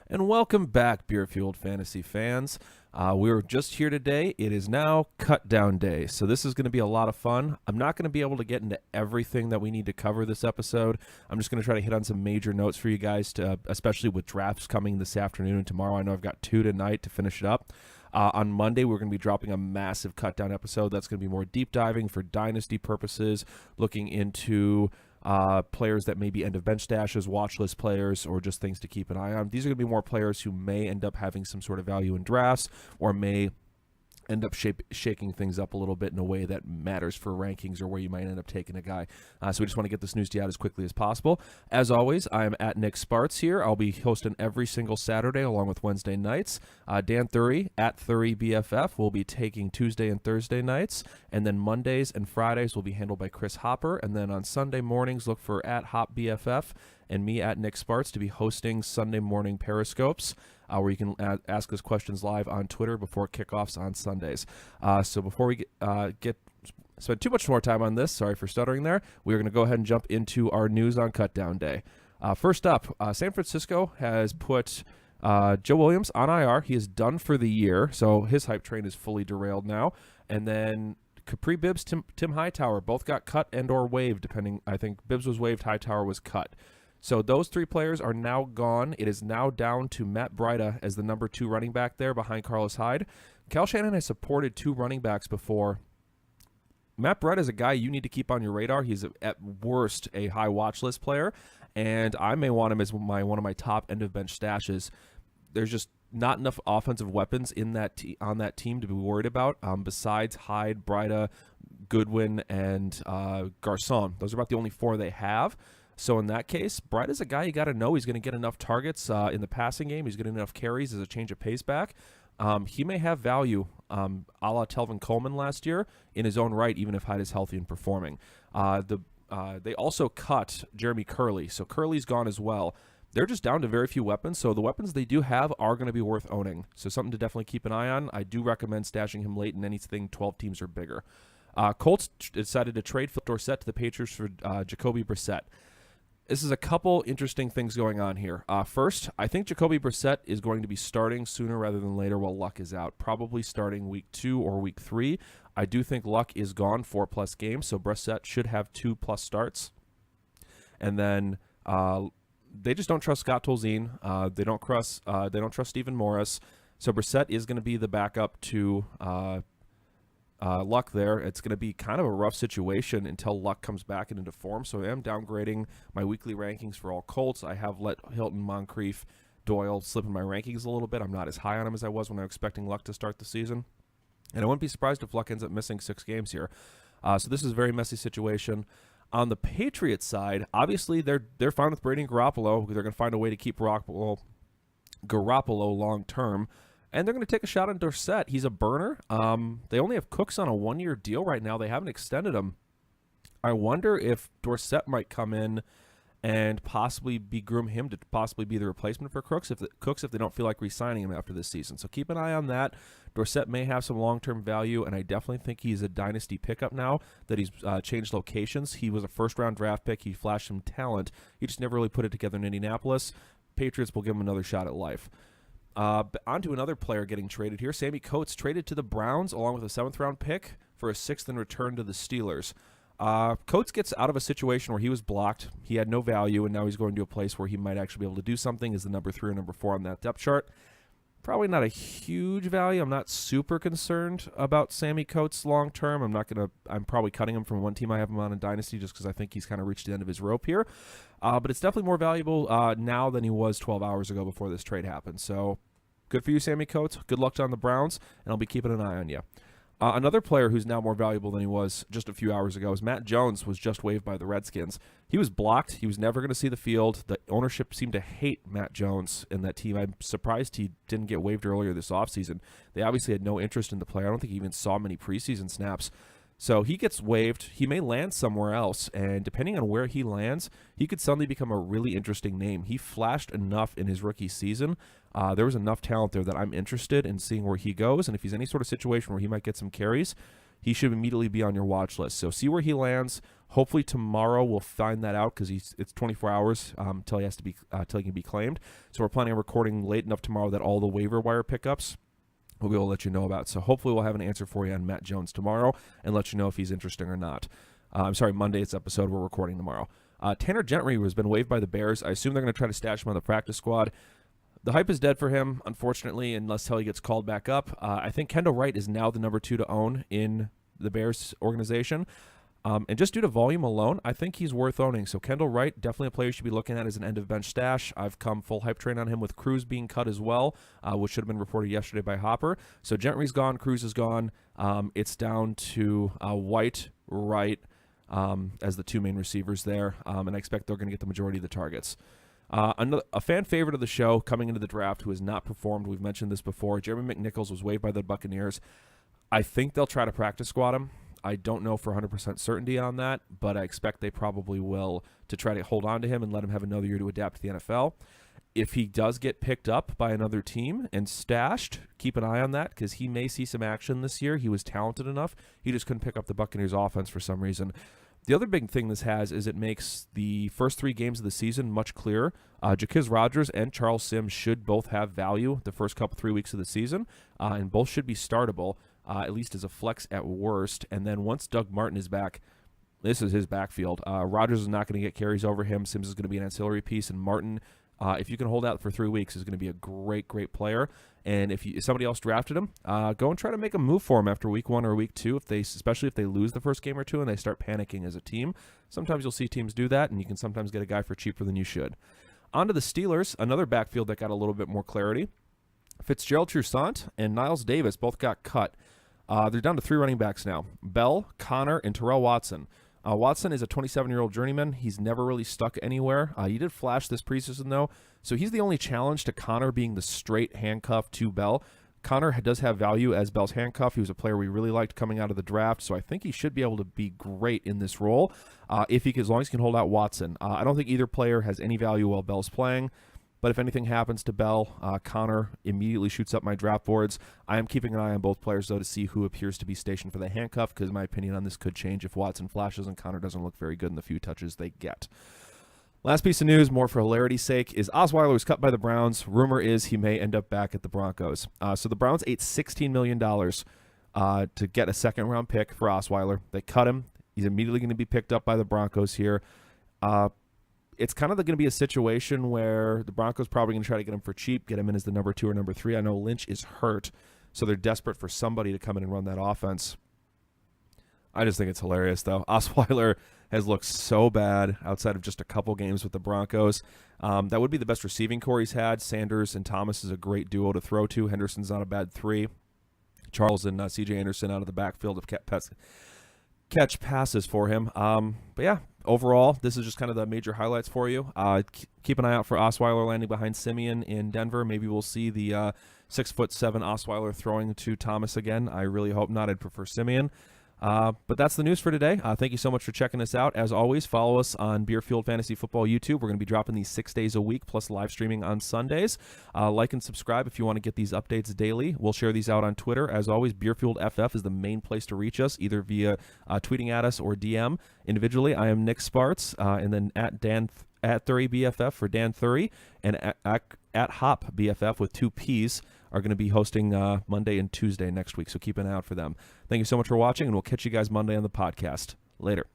And welcome back, Beer Fueled Fantasy fans. We were just here today. It is now cut down day, so this is going to be a lot of fun. I'm not going to be able to get into everything that we need to cover this episode. I'm just going to try to hit on some major notes for you guys, especially with drafts coming this afternoon and tomorrow. I know I've got two tonight to finish it up. On Monday, we're going to be dropping a massive cut down episode that's going to be more deep diving for dynasty purposes, looking into players that may be end of bench stashes, watch list players, or just things to keep an eye on. These are going to be more players who may end up having some sort of value in drafts or may end up shaking things up a little bit in a way that matters for rankings or where you might end up taking a guy. So we just want to get this news to you out as quickly as possible. As always, I am at Nick Sparts here. I'll be hosting every single Saturday along with Wednesday nights. Dan Thury at Thury BFF will be taking Tuesday and Thursday nights, and then Mondays and Fridays will be handled by Chris Hopper, and then on Sunday mornings look for at Hop BFF and me at Nick Sparts to be hosting Sunday morning Periscopes, where you can ask us questions live on Twitter before kickoffs on Sundays. So before we spend too much more time on this, sorry for stuttering there, we're going to go ahead and jump into our news on Cutdown Day. First up, San Francisco has put Joe Williams on IR. He is done for the year, so his hype train is fully derailed now. And then Capri Bibbs, Tim Hightower, both got cut and or waived, depending. I think Bibbs was waived, Hightower was cut. So those three players are now gone. It is now down to Matt Breida as the number 2 running back there behind Carlos Hyde. Cal Shanahan has supported 2 running backs before. Matt Breida is a guy you need to keep on your radar. He's at worst a high watch list player, and I may want him as one of my top end of bench stashes. There's just not enough offensive weapons in that on that team to be worried about. Besides Hyde, Breida, Goodwin, and Garcon, those are about the only 4 they have. So in that case, Breida's a guy you got to know he's going to get enough targets in the passing game. He's getting enough carries as a change of pace back. He may have value a la Telvin Coleman last year in his own right, even if Hyde is healthy and performing. They also cut Jeremy Curley, so Curley's gone as well. They're just down to very few weapons, so the weapons they do have are going to be worth owning. So something to definitely keep an eye on. I do recommend stashing him late in anything 12 teams or bigger. Colts decided to trade Phil Dorsett to the Patriots for Jacoby Brissett. This is a couple interesting things going on here. First, I think Jacoby Brissett is going to be starting sooner rather than later while Luck is out, probably starting week 2 or week 3. I do think Luck is gone 4+ games, so Brissett should have 2+ starts. And then they just don't trust Scott Tolzien. They don't trust Stephen Morris. So Brissett is going to be the backup to Luck there. It's going to be kind of a rough situation until Luck comes back into form. So I am downgrading my weekly rankings for all Colts. I have let Hilton, Moncrief, Doyle slip in my rankings a little bit. I'm not as high on him as I was when I was expecting Luck to start the season. And I wouldn't be surprised if Luck ends up missing 6 games here. So this is a very messy situation. On the Patriots side, obviously they're fine with Brady and Garoppolo. They're going to find a way to keep Garoppolo long term. And they're going to take a shot on Dorsett. He's a burner. They only have Cooks on a 1-year deal right now. They haven't extended him. I wonder if Dorsett might come in and possibly groom him to possibly be the replacement for Cooks if they don't feel like re-signing him after this season. So keep an eye on that. Dorsett may have some long-term value, and I definitely think he's a dynasty pickup now that he's changed locations. He was a first-round draft pick. He flashed some talent. He just never really put it together in Indianapolis. Patriots will give him another shot at life. On to another player getting traded here. Sammy Coates traded to the Browns along with a 7th-round pick for a 6th in return to the Steelers. Coates gets out of a situation where he was blocked. He had no value, and now he's going to a place where he might actually be able to do something as the number 3 or number 4 on that depth chart. Probably not a huge value. I'm not super concerned about Sammy Coates long term. I'm probably cutting him from one team I have him on in Dynasty just because I think he's kind of reached the end of his rope here. But it's definitely more valuable now than he was 12 hours ago before this trade happened. So good for you, Sammy Coates. Good luck on the Browns, and I'll be keeping an eye on you. Another player who's now more valuable than he was just a few hours ago is Matt Jones, was just waived by the Redskins. He was blocked. He was never going to see the field. The ownership seemed to hate Matt Jones in that team. I'm surprised he didn't get waived earlier this offseason. They obviously had no interest in the player. I don't think he even saw many preseason snaps. So he gets waived. He may land somewhere else, and depending on where he lands, he could suddenly become a really interesting name. He flashed enough in his rookie season. There was enough talent there that I'm interested in seeing where he goes, and if he's any sort of situation where he might get some carries, he should immediately be on your watch list. So see where he lands, Hopefully tomorrow we'll find that out because it's 24 hours till he can be claimed. So we're planning on recording late enough tomorrow that all the waiver wire pickups we'll be able to let you know about. So hopefully we'll have an answer for you on Matt Jones tomorrow and let you know if he's interesting or not. Monday's episode we're recording tomorrow. Tanner Gentry has been waived by the Bears. I assume they're going to try to stash him on the practice squad. The hype is dead for him, unfortunately, unless he gets called back up. I think Kendall Wright is now the number 2 to own in the Bears organization. And just due to volume alone, I think he's worth owning. So Kendall Wright, definitely a player you should be looking at as an end-of-bench stash. I've come full hype train on him with Cruz being cut as well, which should have been reported yesterday by Hopper. So Gentry's gone, Cruz is gone. It's down to White, Wright as the 2 main receivers there, and I expect they're going to get the majority of the targets. A fan favorite of the show coming into the draft who has not performed, we've mentioned this before, Jeremy McNichols was waived by the Buccaneers. I think they'll try to practice squad him. I don't know for 100% certainty on that, but I expect they probably will to try to hold on to him and let him have another year to adapt to the NFL. If he does get picked up by another team and stashed, keep an eye on that because he may see some action this year. He was talented enough. He just couldn't pick up the Buccaneers offense for some reason. The other big thing this has is it makes the first 3 games of the season much clearer. Jaquiz Rodgers and Charles Sims should both have value the first 3 weeks of the season, and both should be startable, at least as a flex at worst. And then once Doug Martin is back, this is his backfield. Rodgers is not going to get carries over him. Sims is going to be an ancillary piece, and Martin, if you can hold out for 3 weeks, is going to be a great, great player. And if somebody else drafted him, go and try to make a move for him after week 1 or week 2, especially if they lose the first game or 2 and they start panicking as a team. Sometimes you'll see teams do that, and you can sometimes get a guy for cheaper than you should. On to the Steelers, another backfield that got a little bit more clarity. Fitzgerald Toussaint and Niles Davis both got cut. They're down to 3 running backs now. Bell, Connor, and Terrell Watson. Watson is a 27-year-old journeyman. He's never really stuck anywhere. He did flash this preseason, though, so he's the only challenge to Connor being the straight handcuff to Bell. Connor does have value as Bell's handcuff. He was a player we really liked coming out of the draft, so I think he should be able to be great in this role as long as he can hold out Watson. I don't think either player has any value while Bell's playing. But if anything happens to Bell, Connor immediately shoots up my draft boards. I am keeping an eye on both players, though, to see who appears to be stationed for the handcuff, because my opinion on this could change if Watson flashes and Connor doesn't look very good in the few touches they get. Last piece of news, more for hilarity's sake, is Osweiler was cut by the Browns. Rumor is he may end up back at the Broncos. So the Browns ate $16 million to get a second-round pick for Osweiler. They cut him. He's immediately going to be picked up by the Broncos here. It's kind of going to be a situation where the Broncos probably going to try to get him for cheap, get him in as the number 2 or number 3. I know Lynch is hurt, so they're desperate for somebody to come in and run that offense. I just think it's hilarious, though. Osweiler has looked so bad outside of just a couple games with the Broncos. That would be the best receiving core he's had. Sanders and Thomas is a great duo to throw to. Henderson's not a bad 3. Charles and C.J. Anderson out of the backfield have catch passes for him. But yeah, overall, this is just kind of the major highlights for you. Keep an eye out for Osweiler landing behind Simeon in Denver. Maybe we'll see the 6'7" Osweiler throwing to Thomas again. I really hope not. I'd prefer Simeon. But that's the news for today. Thank you so much for checking us out. As always, follow us on Beerfield Fantasy Football YouTube. We're going to be dropping these 6 days a week, plus live streaming on Sundays. Like and subscribe if you want to get these updates daily. We'll share these out on Twitter. As always, Beerfield FF is the main place to reach us, either via tweeting at us or DM. Individually, I am Nick Sparts, and then at Thury BFF for Dan Thury, and at Hop BFF with 2 P's are going to be hosting Monday and Tuesday next week, so keep an eye out for them. Thank you so much for watching, and we'll catch you guys Monday on the podcast. Later.